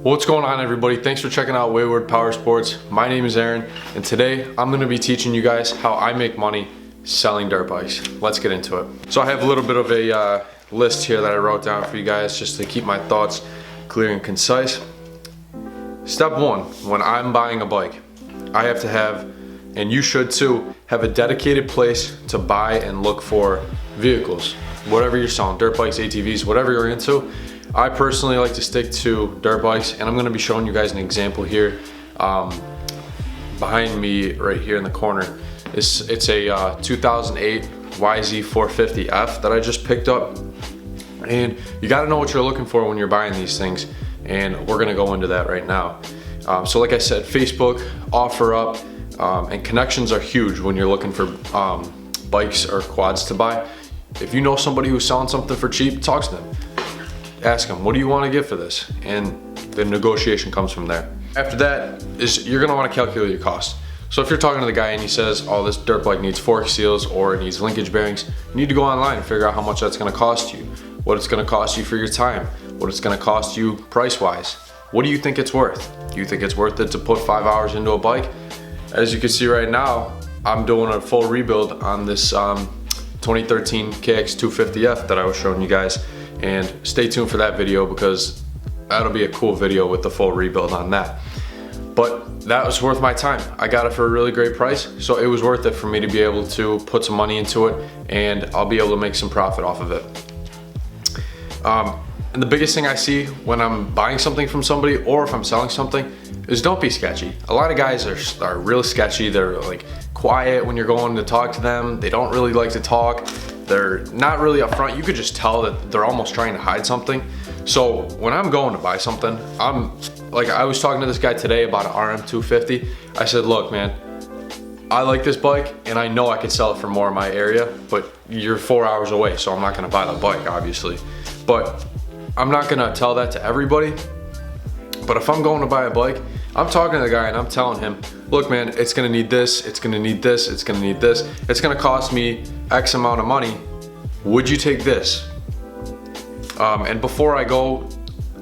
What's going on, everybody? Thanks for checking out Wayward Power Sports. My name is Aaron, and today I'm going to be teaching you guys how I make money selling dirt bikes. Let's get into it. So I have a little bit of a list here that I wrote down for you guys just to keep my thoughts clear and concise. Step one, when I'm buying a bike, I have to have, and you should too, have a dedicated place to buy and look for vehicles. Whatever you're selling, dirt bikes, ATVs, whatever you're into. I personally like to stick to dirt bikes, and I'm going to be showing you guys an example here. Behind me right here in the corner, it's a 2008 YZ450F that I just picked up. And you got to know what you're looking for when you're buying these things, and we're going to go into that right now. So like I said, Facebook, OfferUp, and connections are huge when you're looking for bikes or quads to buy. If you know somebody who's selling something for cheap, talk to them. Ask them, what do you want to get for this? And the negotiation comes from there. After that is you're going to want to calculate your cost. So if you're talking to the guy and he says, oh, this dirt bike needs fork seals or it needs linkage bearings, you need to go online and figure out how much that's going to cost you, what it's going to cost you for your time, what it's going to cost you price-wise. What do you think it's worth? Do you think it's worth it to put 5 hours into a bike? As you can see right now, I'm doing a full rebuild on this 2013 KX250F that I was showing you guys. And stay tuned for that video because that'll be a cool video with the full rebuild on that. But that was worth my time. I got it for a really great price, so it was worth it for me to be able to put some money into it, and I'll be able to make some profit off of it. And the biggest thing I see when I'm buying something from somebody or if I'm selling something is don't be sketchy. A lot of guys are real sketchy. They're like quiet when you're going to talk to them. They don't really like to talk. They're not really upfront. You could just tell that they're almost trying to hide something. So when I'm going to buy something, I was talking to this guy today about an RM250. I said, look, man, I like this bike and I know I could sell it for more in my area, but you're 4 hours away, so I'm not gonna buy the bike, obviously. But I'm not gonna tell that to everybody. But if I'm going to buy a bike, I'm talking to the guy and I'm telling him, look, man, it's gonna need this, it's gonna need this, it's gonna need this. It's gonna cost me X amount of money. Would you take this? And before I go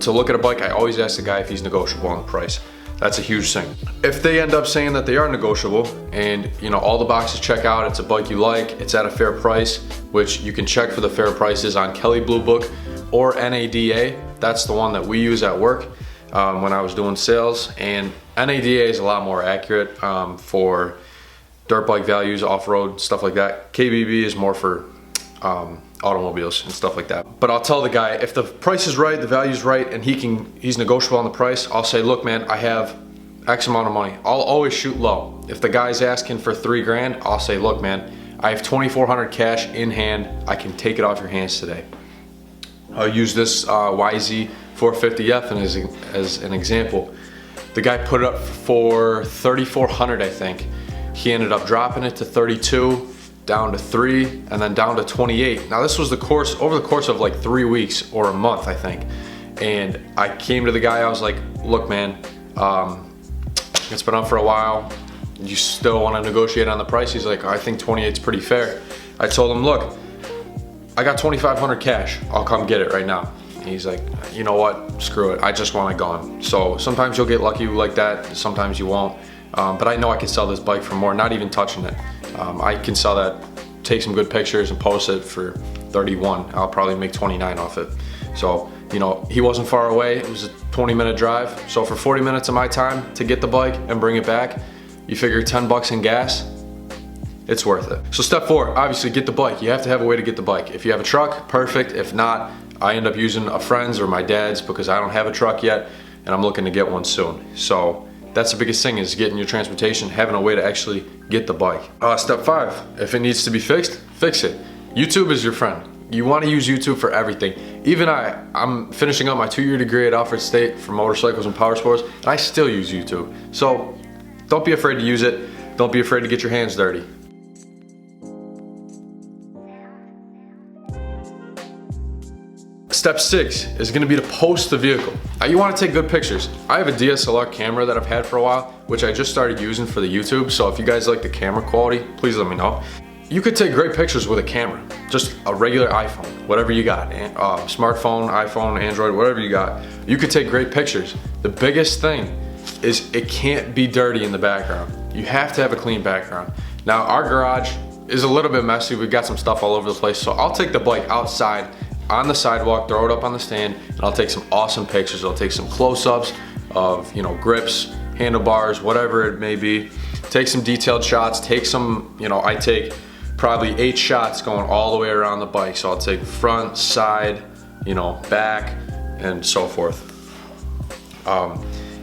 to look at a bike, I always ask the guy if he's negotiable on the price. That's a huge thing. If they end up saying that they are negotiable and all the boxes check out, it's a bike you like, it's at a fair price, which you can check for the fair prices on Kelley Blue Book or NADA. That's the one that we use at work when I was doing sales. And NADA is a lot more accurate for dirt bike values, off-road, stuff like that. KBB is more for automobiles and stuff like that. But I'll tell the guy, if the price is right, the value's right, and he's negotiable on the price, I'll say, look, man, I have X amount of money. I'll always shoot low. If the guy's asking for 3 grand, I'll say, look, man, I have 2,400 cash in hand. I can take it off your hands today. I'll use this YZ450F as an example. The guy put it up for 3,400, I think. He ended up dropping it to 32, down to 3, and then down to 28. Now this was over the course of like 3 weeks or a month, I think. And I came to the guy, I was like, look, man, it's been up for a while. You still want to negotiate on the price? He's like, I think 28 is pretty fair. I told him, look, I got 2,500 cash. I'll come get it right now. And he's like, you know what? Screw it. I just want it gone. So sometimes you'll get lucky like that. Sometimes you won't. But I know I can sell this bike for more, not even touching it. I can sell that, take some good pictures and post it for 31. I'll probably make 29 off it. So, he wasn't far away. It was a 20-minute drive. So for 40 minutes of my time to get the bike and bring it back, you figure 10 bucks in gas, it's worth it. So step 4, obviously get the bike. You have to have a way to get the bike. If you have a truck, perfect. If not, I end up using a friend's or my dad's because I don't have a truck yet and I'm looking to get one soon. So that's the biggest thing, is getting your transportation, having a way to actually get the bike. Step 5, if it needs to be fixed, fix it. YouTube is your friend. You want to use YouTube for everything. Even I'm finishing up my 2-year degree at Alfred State for motorcycles and power sports, and I still use YouTube. So don't be afraid to use it. Don't be afraid to get your hands dirty. Step 6 is going to be to post the vehicle. Now you want to take good pictures. I have a DSLR camera that I've had for a while, which I just started using for the YouTube. So if you guys like the camera quality, please let me know. you could take great pictures with a camera, just a regular iPhone, whatever you got, smartphone, iPhone, Android, whatever you got. You could take great pictures. The biggest thing is it can't be dirty in the background. You have to have a clean background. Now our garage is a little bit messy. We've got some stuff all over the place. So I'll take the bike outside on the sidewalk, throw it up on the stand, and I'll take some awesome pictures. I'll take some close-ups of, grips, handlebars, whatever it may be. Take some detailed shots, take some, I take probably 8 shots going all the way around the bike. So I'll take front, side, back, and so forth.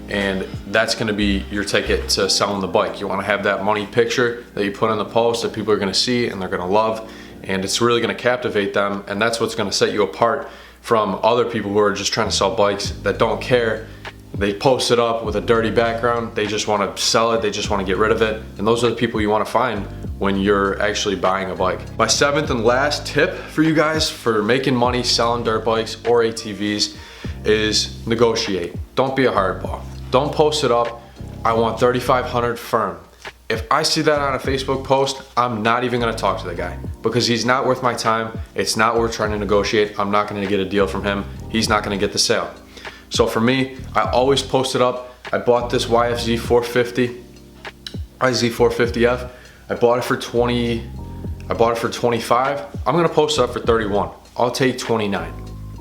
And that's gonna be your ticket to selling the bike. You wanna have that money picture that you put in the post that people are gonna see and they're gonna love, and it's really gonna captivate them, and that's what's gonna set you apart from other people who are just trying to sell bikes that don't care. They post it up with a dirty background, they just wanna sell it, they just wanna get rid of it, and those are the people you wanna find when you're actually buying a bike. My 7th and last tip for you guys for making money selling dirt bikes or ATVs is negotiate. Don't be a hardball. Don't post it up, I want 3,500 firm. If I see that on a Facebook post, I'm not even gonna talk to the guy because he's not worth my time. It's not worth trying to negotiate. I'm not gonna get a deal from him. He's not gonna get the sale. So for me, I always post it up. I bought this YFZ 450, YZ450F. I bought it for 20, I bought it for 25. I'm gonna post it up for 31. I'll take 29.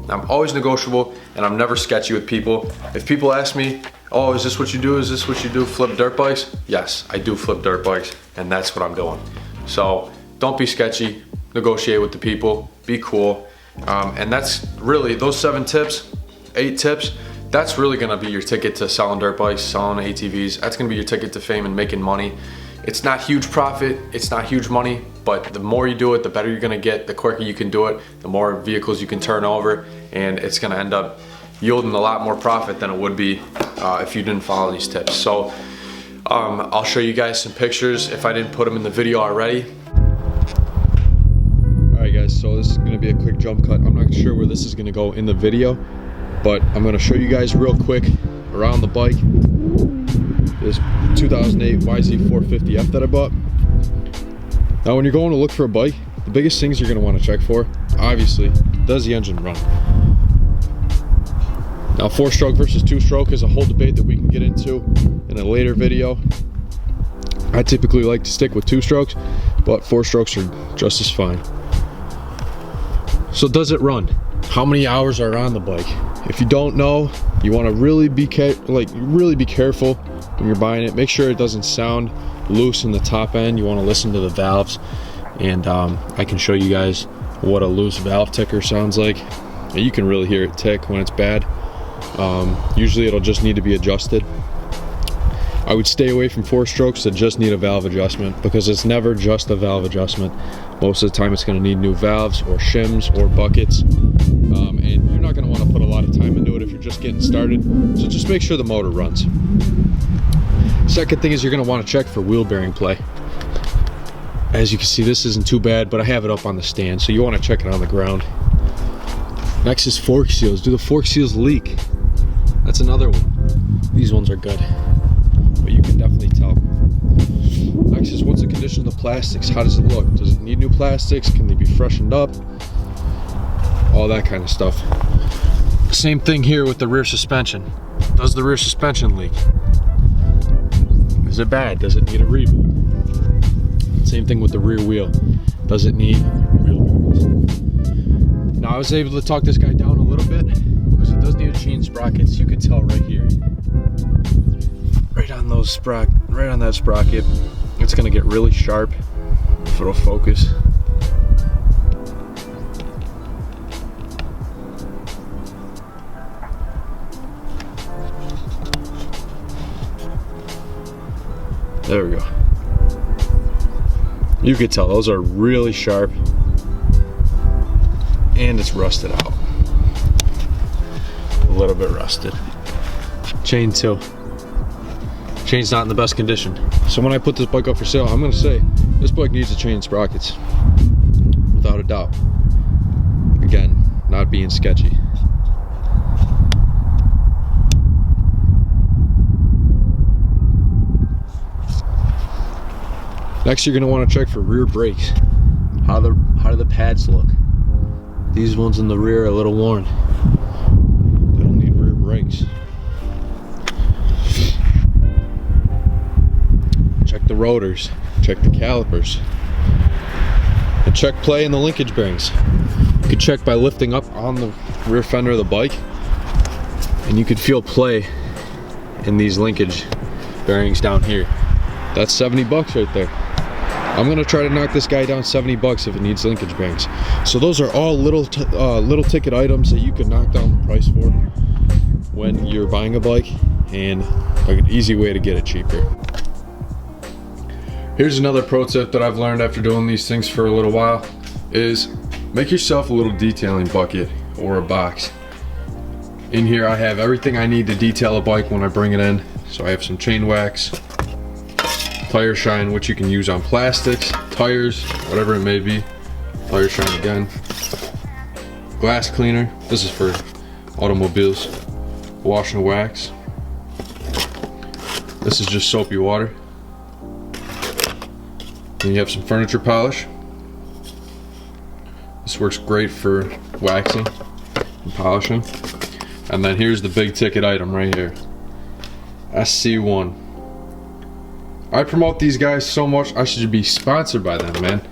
I'm always negotiable and I'm never sketchy with people. If people ask me, oh, is this what you do? Is this what you do? Flip dirt bikes? Yes, I do flip dirt bikes and that's what I'm doing. So don't be sketchy, negotiate with the people, be cool. And that's really, those 7 tips, 8 tips, that's really gonna be your ticket to selling dirt bikes, selling ATVs. That's gonna be your ticket to fame and making money. It's not huge profit, it's not huge money, but the more you do it, the better you're gonna get, the quicker you can do it, the more vehicles you can turn over, and it's gonna end up yielding a lot more profit than it would be if you didn't follow these tips. So I'll show you guys some pictures if I didn't put them in the video already. All right guys, so this is gonna be a quick jump cut. I'm not sure where this is gonna go in the video, but I'm gonna show you guys real quick around the bike. This 2008 YZ450F that I bought. Now when you're going to look for a bike, the biggest things you're gonna wanna check for, obviously, does the engine run? Now 4-stroke versus 2-stroke is a whole debate that we can get into in a later video. I typically like to stick with 2-strokes, but 4-strokes are just as fine. So does it run? How many hours are on the bike? If you don't know, you want to really be careful when you're buying it. Make sure it doesn't sound loose in the top end. You want to listen to the valves, and I can show you guys what a loose valve ticker sounds like. And you can really hear it tick when it's bad. Usually it'll just need to be adjusted. I would stay away from 4-strokes that just need a valve adjustment, because it's never just a valve adjustment. Most of the time it's going to need new valves or shims or buckets, and you're not going to want to put a lot of time into it if you're just getting started. So just make sure the motor runs. Second thing is you're going to want to check for wheel bearing play. As you can see, this isn't too bad, but I have it up on the stand, so you want to check it on the ground. Next is fork seals. Do the fork seals leak? That's another one. These ones are good, but you can definitely tell. Next is, what's the condition of the plastics? How does it look? Does it need new plastics? Can they be freshened up? All that kind of stuff. Same thing here with the rear suspension. Does the rear suspension leak? Is it bad? Does it need a rebuild? Same thing with the rear wheel. Does it need wheel bearings? Now I was able to talk this guy down a little bit because it does need to change sprockets. You can tell right here, right on that sprocket, it's gonna get really sharp if it'll focus. There we go. You could tell those are really sharp, and it's rusted out. A little bit rusted. Chain too. Chain's not in the best condition. So when I put this bike up for sale, I'm gonna say this bike needs to change sprockets, without a doubt. Again, not being sketchy. Next, you're gonna want to check for rear brakes. How do the pads look? These ones in the rear are a little worn. They don't need rear brakes. Check the rotors, check the calipers, and check play in the linkage bearings. You could check by lifting up on the rear fender of the bike, and you could feel play in these linkage bearings down here. That's 70 bucks right there. I'm gonna try to knock this guy down 70 bucks if it needs linkage bearings. So those are all little ticket items that you can knock down the price for when you're buying a bike, and an easy way to get it cheaper. Here's another pro tip that I've learned after doing these things for a little while, is make yourself a little detailing bucket or a box. In here I have everything I need to detail a bike when I bring it in. So I have some chain wax, tire shine, which you can use on plastics, tires, whatever it may be. Tire shine again. Glass cleaner, this is for automobiles. Wash and wax. This is just soapy water. Then you have some furniture polish. This works great for waxing and polishing. And then here's the big ticket item right here. SC1. I promote these guys so much, I should be sponsored by them, man.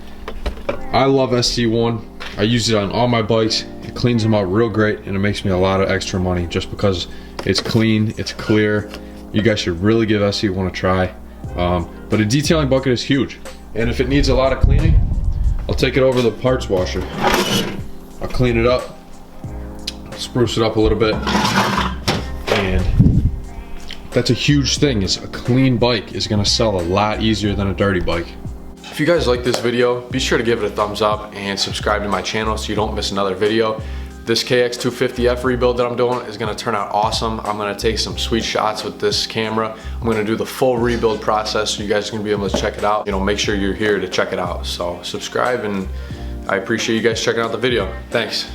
I love SC1. I use it on all my bikes. It cleans them out real great, and it makes me a lot of extra money just because it's clean, it's clear. You guys should really give SC1 a try. But a detailing bucket is huge. And if it needs a lot of cleaning, I'll take it over the parts washer. I'll clean it up, spruce it up a little bit, and that's a huge thing. Is a clean bike is gonna sell a lot easier than a dirty bike. If you guys like this video, be sure to give it a thumbs up and subscribe to my channel so you don't miss another video. This KX250F rebuild that I'm doing is gonna turn out awesome. I'm gonna take some sweet shots with this camera. I'm gonna do the full rebuild process so you guys are gonna be able to check it out. You know, make sure you're here to check it out. So subscribe, and I appreciate you guys checking out the video. Thanks.